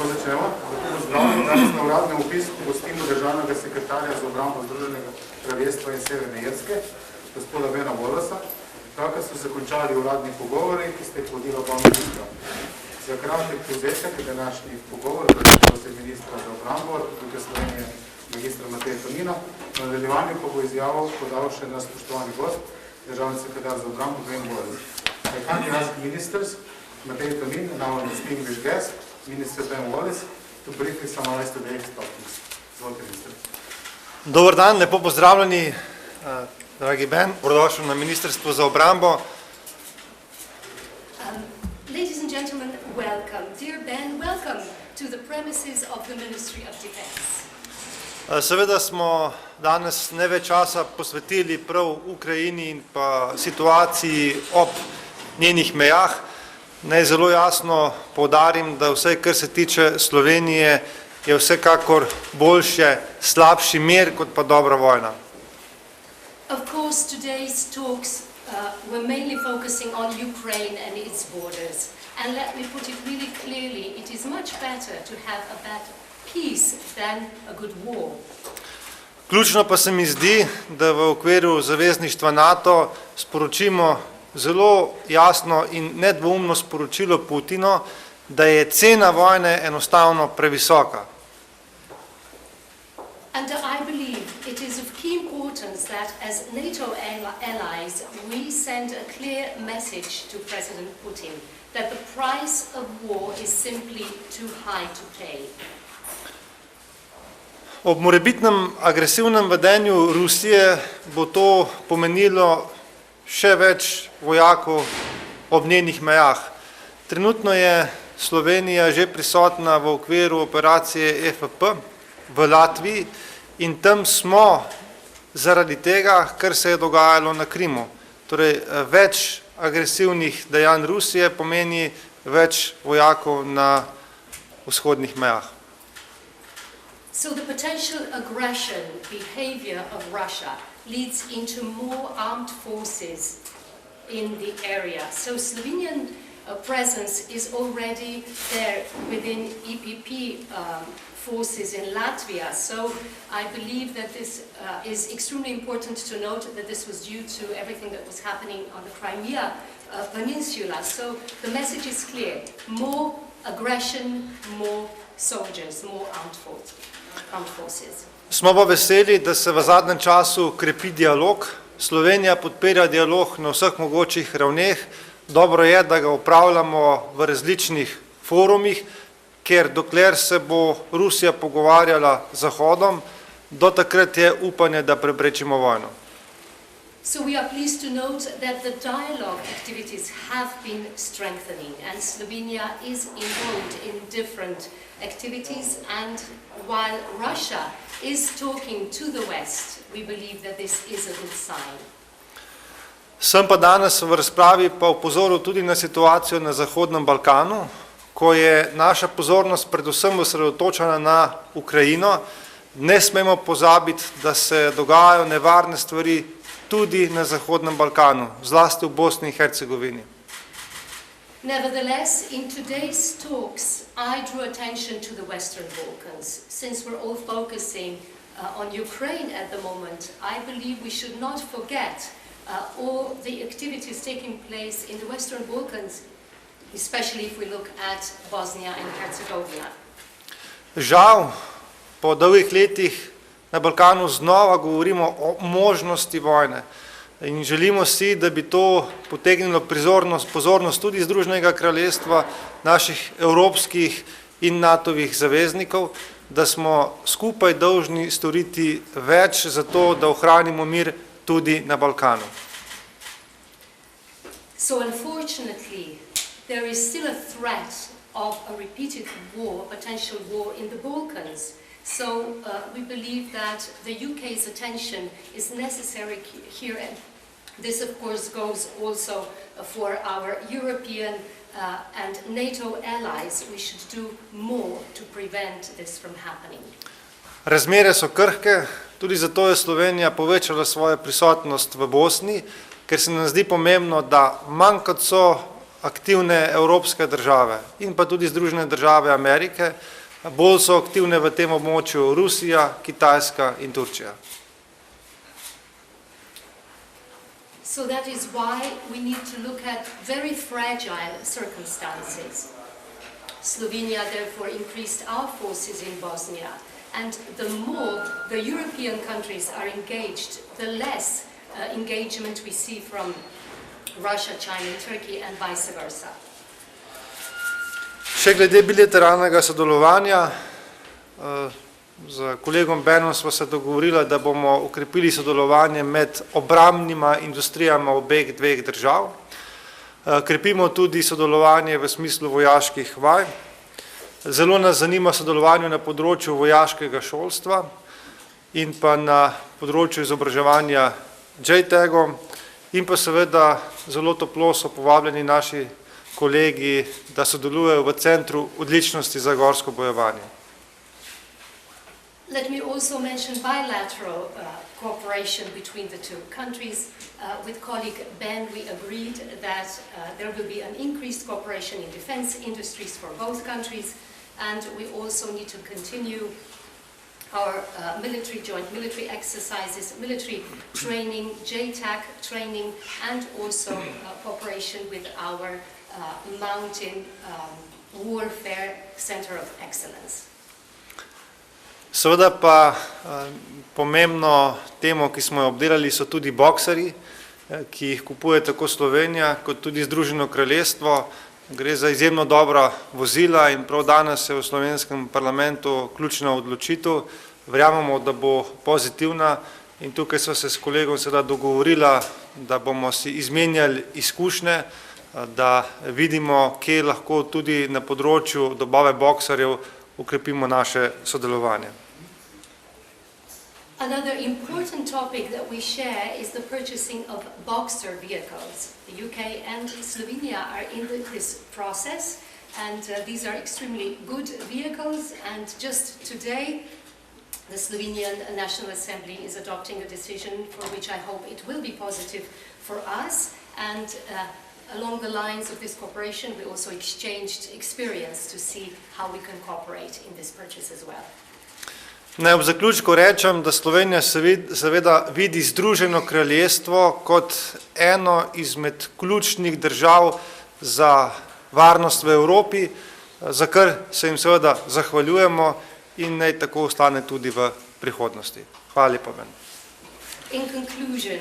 Tako začnemo. Pozdravljam danes na uradnem obisku gostilno državnega sekretarja za obrambo Združenega kraljestva in Severne Irske, gospoda Bena Wallacea. Takrat so se končali uradni pogovori, ki ste jih vodila oba ministra. Za kratek povzetek današnjih pogovorov predstavlja se ministra za obrambo Republike Slovenije, ministra Matej Tonina. Na nadaljevanju pa bo izjavo podal še naš spoštovani gost, državni sekretar za obrambo Ben Wallace. I kindly ask ministers, Matej Tonin, and our distinguished guest, Minister Ben Wallace, to briefly summarize today's topics. Izvolite, minister. Dobar dan, lepo pozdravljeni, dragi Ben, dobrodošli na Ministrstvo za obrambo. Ladies and gentlemen, welcome. Dear Ben, welcome to the premises of the Ministry of Defense. Seveda smo danes največ časa posvetili prav Ukrajini in pa situaciji ob njenih mejah. Naj zelo jasno poudarim, da vse, kar se tiče Slovenije, je vsekakor boljše slabši mir, kot pa dobra vojna. Of course, today's talks were mainly focusing on Ukraine and its borders. And let me put it really clearly, it is much better to have a bad peace than a good war. Ključno pa se mi zdi, da v okviru zavezništva NATO sporočimo zelo jasno in nedvoumno sporočilo Putinu, da je cena vojne enostavno previsoka. And I believe it is of key importance that as NATO allies we send a clear message to President Putin that the price of war is simply too high to pay. Ob morebitnem agresivnem vedenju Rusije bo to pomenilo še več vojakov ob njenih mejah. Trenutno je Slovenija že prisotna v okviru operacije FP v Latviji in tam smo zaradi tega, kar se je dogajalo na Krimu. Torej, več agresivnih dejanj Rusije pomeni več vojakov na vzhodnih mejah. So the potential aggression behavior of Russia leads into more armed forces in the area. So Slovenian presence is already there within EPP forces in Latvia. So I believe that this is extremely important to note that this was due to everything that was happening on the Crimea Peninsula. So the message is clear. More aggression, more soldiers, more armed forces. Smo pa veseli, da se v zadnjem času krepi dialog. Slovenija podpira dialog na vseh mogočih ravneh. Dobro je, da ga upravljamo v različnih forumih, ker dokler se bo Rusija pogovarjala z Zahodom, do takrat je upanje, da preprečimo vojno. So we are pleased to note that the dialogue activities have been strengthening and Slovenia is involved in different activities, and while Russia is talking to the West, we believe that this is a good sign. Sem pa danes v razpravi pa opozoril tudi na situacijo na Zahodnem Balkanu, ko je naša pozornost predvsem osredotočena na Ukrajino. Ne smemo pozabiti, da se dogajajo nevarne stvari tudi na Zahodnem Balkanu, zlasti v Bosni in Hercegovini. Nevertheless, in today's talks, I drew attention to the Western Balkans. Since we're all focusing on Ukraine at the moment, I believe we should not forget all the activities taking place in the Western Balkans, especially if we look at Bosnia and Herzegovina. Žal, po dolgih letih na Balkanu znova govorimo o možnosti vojne in želimo si, da bi to potegnilo pozornost tudi Združenega kraljestva, naših evropskih in NATO-vih zaveznikov, da smo skupaj dolžni storiti več za to, da ohranimo mir tudi na Balkanu. So unfortunately, there is still a threat of a repeated war, potential war in the Balkans. So we believe that the UK's attention is necessary here, and this of course goes also for our European and NATO allies. We should do more to prevent this from happening. Razmere so krhke, tudi zato je Slovenija povečala svojo prisotnost v Bosni, ker se nam zdi pomembno, da manj kot so aktivne evropske države in pa tudi Združene države Amerike, bolj so aktivne v tem območju Rusija, Kitajska in Turčija. So that is why we need to look at very fragile circumstances. Slovenia therefore increased our forces in Bosnia, and the more the European countries are engaged, the less engagement we see from Russia, China and Turkey and vice versa. Še glede bilateralnega sodelovanja, z kolegom Benom smo se dogovorili, da bomo okrepili sodelovanje med obrambnima industrijama obeh dveh držav. Krepimo tudi sodelovanje v smislu vojaških vaj. Zelo nas zanima sodelovanje na področju vojaškega šolstva in pa na področju izobraževanja JTAG-om in pa seveda zelo toplo so povabljeni naši kolegi, da sodelujejo v Centru odličnosti za gorsko bojevanje. Let me also mention bilateral cooperation between the two countries. With colleague Ben, we agreed that there will be an increased cooperation in defense industries for both countries, and we also need to continue our joint military exercises, military training, JTAC training, and also cooperation with our mountain warfare center of excellence. Seveda pa pomembno temo, ki smo jo obdelali, so tudi bokseri, ki jih kupuje tako Slovenija kot tudi Združeno kraljestvo. Gre za izjemno dobra vozila in prav danes je v slovenskem parlamentu ključna odločitev. Verjamemo, da bo pozitivna in tukaj so se s kolegom seveda dogovorila, da bomo si izmenjali izkušnje, da vidimo, kje lahko tudi na področju dobave bokserjev ukrepimo naše sodelovanje. Another important topic that we share is the purchasing of Boxer vehicles. The UK and Slovenia are in this process, and these are extremely good vehicles, and just today the Slovenian National Assembly is adopting a decision for which I hope it will be positive for us, and along the lines of this cooperation we also exchanged experience to see how we can cooperate in this purchase as well. Naj v zaključku rečem, da Slovenija seveda vidi Združeno kraljestvo kot eno izmed ključnih držav za varnost v Evropi, za kar se jim seveda zahvaljujemo in naj tako ostane tudi v prihodnosti. Hvala lepa. In conclusion,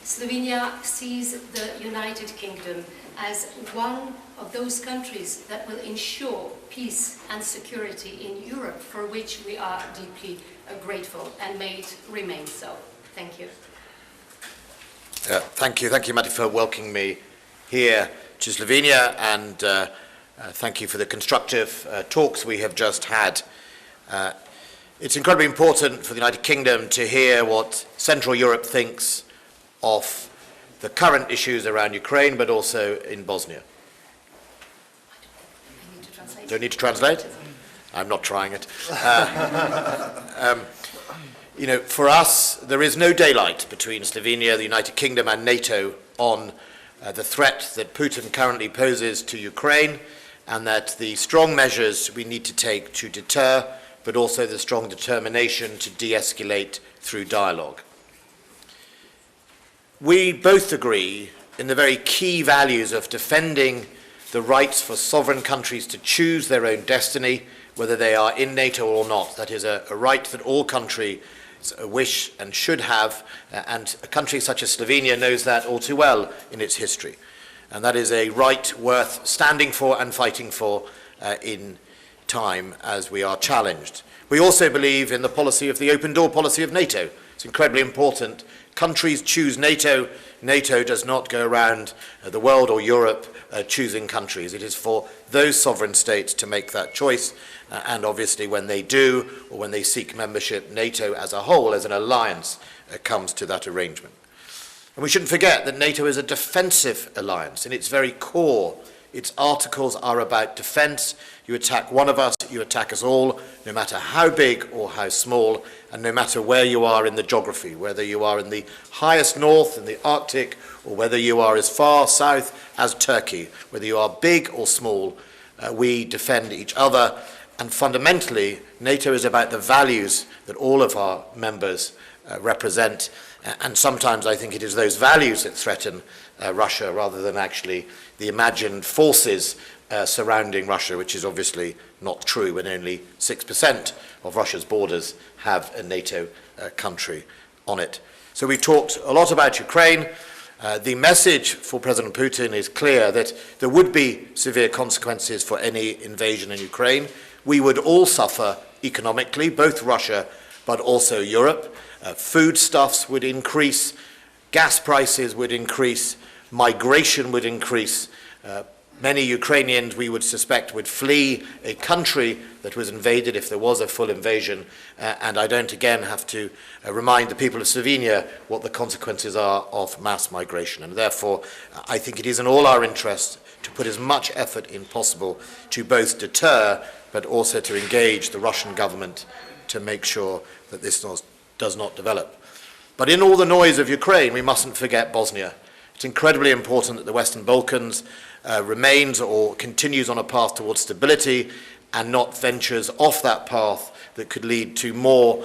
Slovenia sees the United Kingdom as one of those countries that will ensure peace and security in Europe, for which we are deeply grateful and may it remain so. Thank you. Thank you, Matej, for welcoming me here to Slovenia, and thank you for the constructive talks we have just had. It's incredibly important for the United Kingdom to hear what Central Europe thinks of the current issues around Ukraine, but also in Bosnia. Don't need to translate? I'm not trying it. For us, there is no daylight between Slovenia, the United Kingdom, and NATO on the threat that Putin currently poses to Ukraine, and that the strong measures we need to take to deter, but also the strong determination to de-escalate through dialogue. We both agree in the very key values of defending the rights for sovereign countries to choose their own destiny, whether they are in NATO or not. That is a right that all countries wish and should have, and a country such as Slovenia knows that all too well in its history. And that is a right worth standing for and fighting for in time as we are challenged. We also believe in the policy of the open door policy of NATO. It's incredibly important. Countries choose NATO. NATO does not go around the world or Europe choosing countries. It is for those sovereign states to make that choice, and obviously when they do, or when they seek membership, NATO as a whole, as an alliance, comes to that arrangement. And we shouldn't forget that NATO is a defensive alliance. In its very core, Its articles are about defence. You attack one of us, you attack us all, no matter how big or how small, and no matter where you are in the geography, whether you are in the highest north, in the Arctic, or whether you are as far south as Turkey, whether you are big or small, we defend each other. And fundamentally, NATO is about the values that all of our members represent, and sometimes I think it is those values that threaten Russia rather than actually the imagined forces surrounding Russia, which is obviously not true when only 6% of Russia's borders have a NATO country on it. So we've talked a lot about Ukraine. The message for President Putin is clear that there would be severe consequences for any invasion in Ukraine. We would all suffer economically, both Russia but also Europe. Foodstuffs would increase, gas prices would increase, migration would increase. Many Ukrainians, we would suspect, would flee a country that was invaded if there was a full invasion. And I don't again have to remind the people of Slovenia what the consequences are of mass migration. And therefore, I think it is in all our interests to put as much effort in possible to both deter but also to engage the Russian government to make sure that this does not develop. But in all the noise of Ukraine, we mustn't forget Bosnia. It's incredibly important that the Western Balkans remains or continues on a path towards stability and not ventures off that path that could lead to more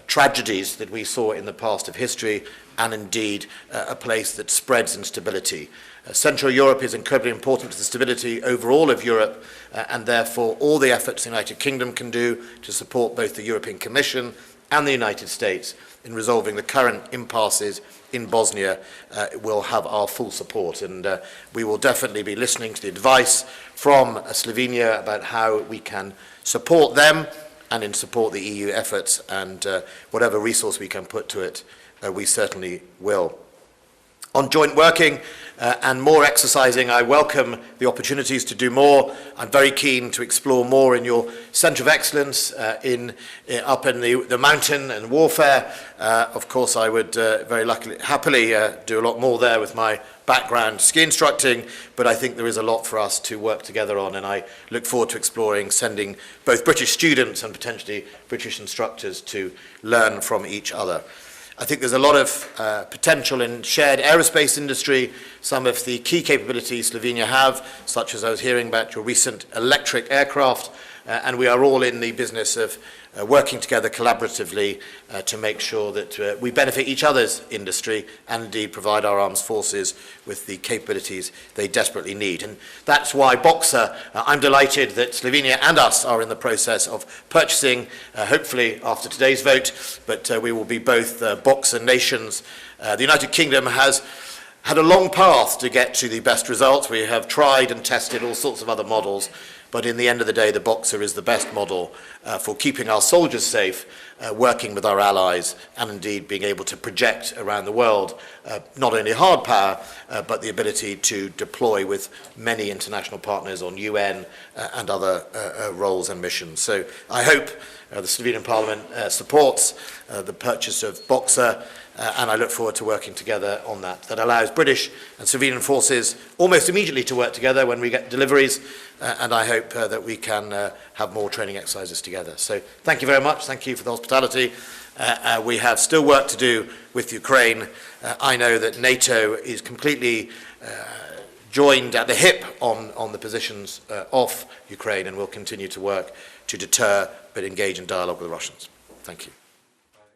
tragedies that we saw in the past of history, and indeed a place that spreads instability. Central Europe is incredibly important to the stability overall of Europe, and therefore all the efforts the United Kingdom can do to support both the European Commission and the United States in resolving the current impasses in Bosnia will have our full support, and we will definitely be listening to the advice from Slovenia about how we can support them and in support the EU efforts, and whatever resource we can put to it, we certainly will. On joint working and more exercising, I welcome the opportunities to do more. I'm very keen to explore more in your centre of excellence up in the mountain and warfare. Of course, I would happily do a lot more there with my background ski instructing, but I think there is a lot for us to work together on, and I look forward to exploring sending both British students and potentially British instructors to learn from each other. I think there's a lot of potential in shared aerospace industry. Some of the key capabilities Slovenia have, such as I was hearing about your recent electric aircraft, and we are all in the business of working together collaboratively to make sure that we benefit each other's industry and indeed provide our armed forces with the capabilities they desperately need. And that's why Boxer, I'm delighted that Slovenia and us are in the process of purchasing, hopefully after today's vote, but we will be both Boxer nations. The United Kingdom has had a long path to get to the best results. We have tried and tested all sorts of other models, but in the end of the day, the Boxer is the best model for keeping our soldiers safe, working with our allies, and indeed being able to project around the world not only hard power, but the ability to deploy with many international partners on UN and other roles and missions. So I hope the Slovenian Parliament supports the purchase of Boxer, and I look forward to working together on that. That allows British and Slovenian forces almost immediately to work together when we get deliveries, and I hope that we can have more training exercises together. So thank you very much. Thank you for the hospitality. We have still work to do with Ukraine. I know that NATO is completely joined at the hip on the positions of Ukraine, and will continue to work to deter but engage in dialogue with the Russians. Thank you.